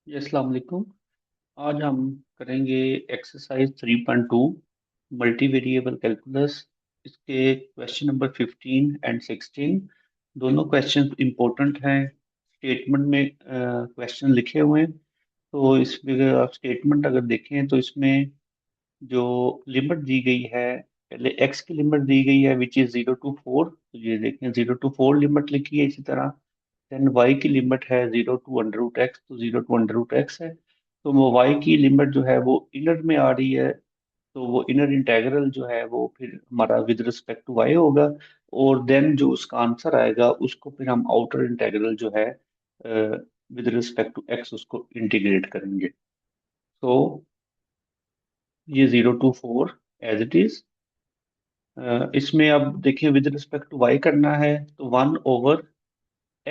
जी अस्सलाम वालेकुम। आज हम करेंगे एक्सरसाइज 3.2 मल्टी वेरिएबल कैलकुलस। इसके क्वेश्चन नंबर 15 एंड 16 दोनों क्वेश्चन इंपॉर्टेंट हैं। स्टेटमेंट में क्वेश्चन लिखे हुए हैं। तो इसमें अगर आप स्टेटमेंट अगर देखें तो इसमें जो लिमिट दी गई है, पहले एक्स की लिमिट दी गई है विच इज 0 to 4। तो ये देखें 0 to 4 लिमिट लिखी है। इसी तरह देन वाई की लिमिट है 0 to √x, तो 0 to √x है। तो वो वाई की लिमिट जो है वो इनर में आ रही है। तो वो इनर इंटेग्रल जो है वो फिर हमारा विद रिस्पेक्ट टू वाई होगा। और देन जो उसका आंसर आएगा उसको फिर हम आउटर इंटेग्रल जो है विद रिस्पेक्ट टू एक्स उसको इंटीग्रेट करेंगे। तो ये 0 to 4 एज इट इज। इसमें अब देखिए विद रिस्पेक्ट टू वाई करना है तो 1/x² +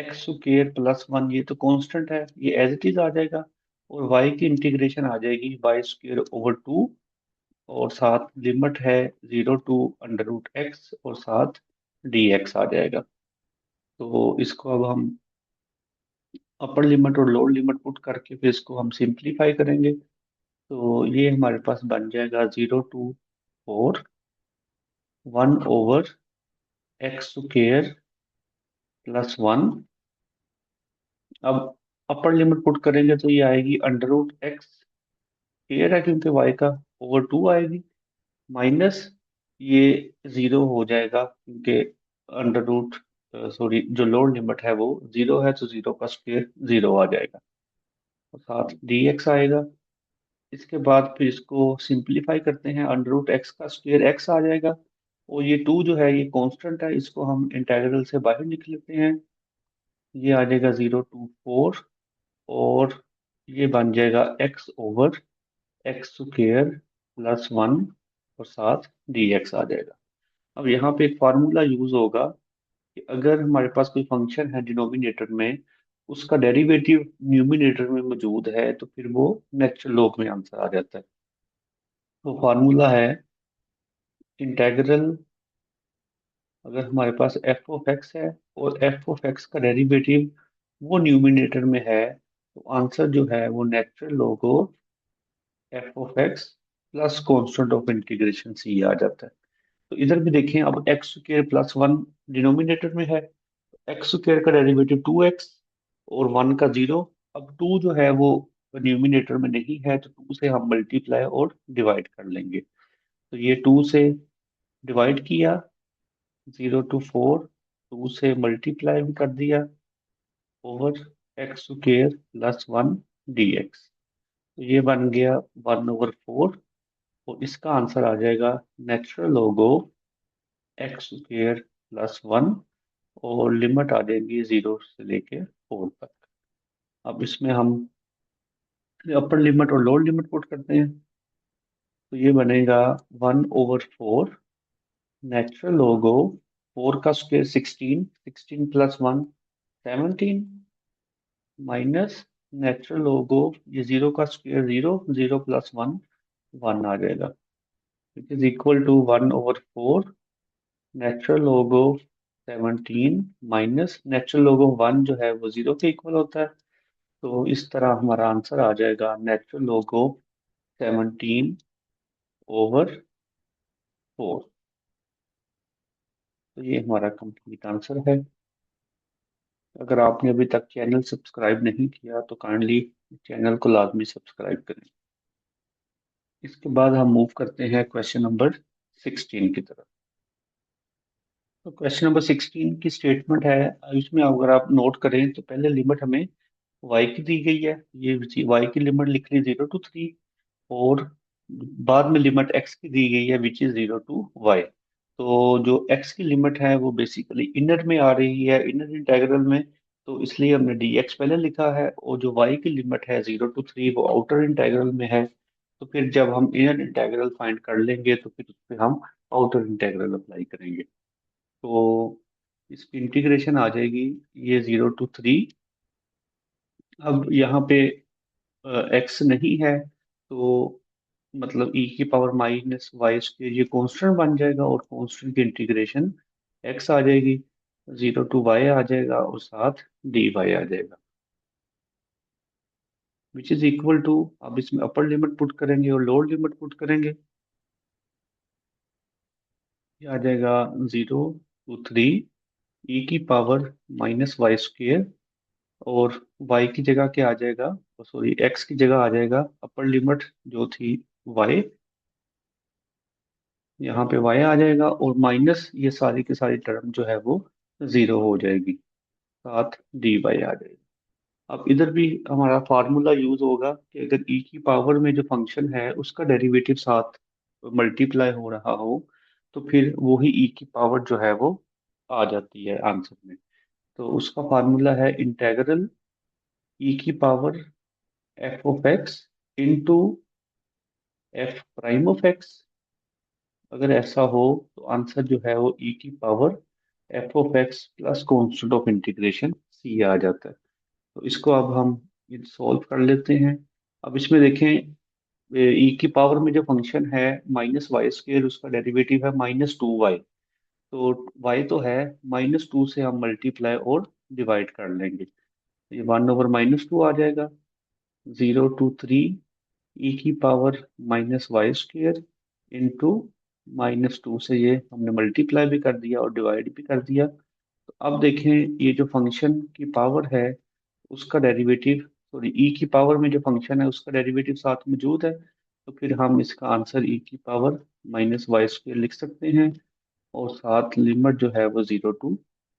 1, ये तो कांस्टेंट है, ये एज इट इज आ जाएगा। और y की इंटीग्रेशन आ जाएगी y² / 2। और साथ लिमिट है 0 to √x और साथ dx आ जाएगा। तो इसको अब हम अपर लिमिट और लोअर लिमिट पुट करके फिर इसको हम सिंप्लीफाई करेंगे। तो ये हमारे पास बन जाएगा 0 to 4 1/x² + 1। अब अपर लिमिट पुट करेंगे तो ये आएगी √x, क्लियर है क्योंकि y का /2 आएगी, माइनस ये जीरो हो जाएगा क्योंकि अंडर रूट सॉरी जो लोअर लिमिट है वो जीरो है, तो जीरो का स्क्वायर जीरो आ जाएगा और साथ dx आएगा। इसके बाद फिर इसको सिंपलीफाई करते हैं, √x का स्क्वायर x आ जाएगा। और ये 2 जो है ये कांस्टेंट है, इसको हम इंटीग्रल से बाहर निकल लेते हैं। ये आ जाएगा 0 to 4 और ये बन जाएगा x/x² + 1 और साथ dx आ जाएगा। अब यहाँ पे एक फार्मूला यूज होगा कि अगर हमारे पास कोई फंक्शन है डिनोमिनेटर में, उसका डेरिवेटिव न्यूमिनेटर में मौजूद है तो फिर वो नेचुरल लॉग में आंसर आ जाता है। तो फार्मूला है इंटेग्रल, अगर हमारे पास f(x) है और f(x) का डेरिवेटिव वो न्यूमिनेटर में है तो आंसर जो है वो natural log of f(x) plus constant of integration c आ जाता है। तो इधर भी देखें, अब x² + 1 डिनोमिनेटर में है, x² का डेरिवेटिव 2x और 1 का जीरो। अब 2 जो है वो न्यूमिनेटर में नहीं है तो 2 से हम मल्टीप्लाई और डिवाइड कर लेंगे। तो ये 2 से डिवाइड किया, 0 to 4, 2 से मल्टीप्लाई भी कर दिया ओवर x² + 1 dx। तो ये बन गया 1/4 और इसका आंसर आ जाएगा नेचुरल लॉग ऑफ x² + 1 और लिमिट आ जाएगी 0 से लेके 4 तक। अब इसमें हम अपर लिमिट और लोअर लिमिट पुट करते हैं। तो ये बनेगा 1/4 नेचुरल लॉग ऑफ 4 का square 16, 16 + 1 17 minus natural log of ये 0 का स्क्वायर 0, 0 + 1 1 आ जाएगा, which is equal to 1/4 natural log of 17 minus natural log of 1 जो है वो 0 के इक्वल होता है। तो इस तरह हमारा आंसर आ जाएगा नेचुरल लॉग ऑफ 17/4। तो ये हमारा कंप्लीट आंसर है। अगर आपने अभी तक चैनल सब्सक्राइब नहीं किया तो काइंडली चैनल को लाजमी सब्सक्राइब करें। इसके बाद हम मूव करते हैं क्वेश्चन नंबर 16 की तरफ। तो क्वेश्चन नंबर 16 की स्टेटमेंट है, इसमें अगर आप नोट करें तो पहले लिमिट हमें y की दी गई है, ये y की लिमिट लिख ली 0 to 3। और बाद में लिमिट x की दी गई है विच इज 0 to y। तो जो x की लिमिट है वो बेसिकली इनर में आ रही है, इनर इंटेग्रल में, तो इसलिए हमने dx पहले लिखा है। और जो y की लिमिट है 0 to 3 वो आउटर इंटेग्रल में है। तो फिर जब हम इनर इंटेग्रल फाइंड कर लेंगे तो फिर उस पर हम आउटर इंटेग्रल अप्लाई करेंगे। तो इसकी इंटीग्रेशन आ जाएगी ये 0 to 3। अब यहाँ पे x नहीं है तो मतलब e⁻⁻y², ये कांस्टेंट बन जाएगा और कांस्टेंट की इंटीग्रेशन x आ जाएगी, 0 to y आ जाएगा और साथ dy आ जाएगा। विच इज इक्वल टू, अब इसमें अपर लिमिट पुट करेंगे और लोअर लिमिट पुट करेंगे। ये आ जाएगा 0 to 3 ई की पावर माइनस वाई स्क्वेयर, और y की जगह क्या आ जाएगा, सॉरी x की जगह आ जाएगा अपर लिमिट जो थी y, यहाँ पे y आ जाएगा, और माइनस ये सारी की सारी टर्म जो है वो जीरो हो जाएगी, साथ dy आ जाएगा। अब इधर भी हमारा फार्मूला यूज होगा कि अगर e की पावर में जो फंक्शन है उसका डेरिवेटिव साथ मल्टीप्लाई हो रहा हो, तो फिर वो ही e की पावर जो है वो आ जाती है आंसर में। तो उसका फार्मूला है इंटेग्रल e की power f of x into F prime of x. अगर ऐसा हो तो आंसर जो है वो ई की power f of x plus constant of integration C आ जाता है। तो इसको अब हम ये सॉल्व कर लेते हैं। अब इसमें देखें, ई की पावर में जो फंक्शन है माइनस वाई स्क्वेयर, उसका डेरिवेटिव है -2y। तो y तो है, -2 से हम मल्टीप्लाई और डिवाइड कर लेंगे, तो ये 1/-2 आ जाएगा। 0 to 3 ई की power minus y square into -2 से ये हमने मल्टीप्लाई भी कर दिया और डिवाइड भी कर दिया। तो अब देखें, ये जो फंक्शन की पावर है उसका डेरिवेटिव, सॉरी ई की पावर में जो फंक्शन है उसका डेरिवेटिव साथ मौजूद है, तो फिर हम इसका आंसर ई की पावर माइनस वाई स्क्वेयर लिख सकते हैं, और साथ लिमिट जो है वो 0 to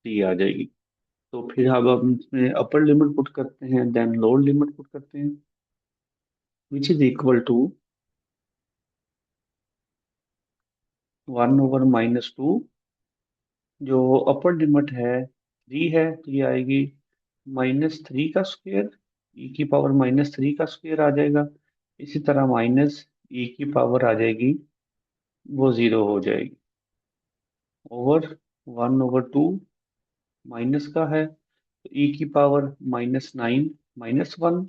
3 आ जाएगी। तो फिर अब हम इसमें अपर लिमिट पुट करते हैं, देन लोअर लिमिट पुट करते हैं, विच इज इक्वल टू 1/-2। जो अपर लिमिट है 3 है, तो ये आएगी -3 का स्क्वायर, ई की पावर -3 का स्क्वायर आ जाएगा। इसी तरह माइनस ई की पावर आ जाएगी, वो जीरो हो जाएगी, ओवर 1/2 माइनस का है, तो ई की पावर -9 -1।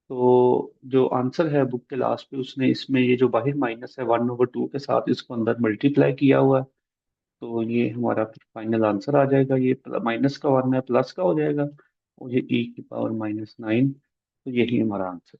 तो जो आंसर है बुक के लास्ट पे, उसने इसमें ये जो बाहर माइनस है 1/2 के साथ इसको अंदर मल्टीप्लाई किया हुआ है। तो ये हमारा फिर फाइनल आंसर आ जाएगा, ये माइनस का 1 है प्लस का हो जाएगा, और ये ई की पावर -9, तो यही हमारा आंसर।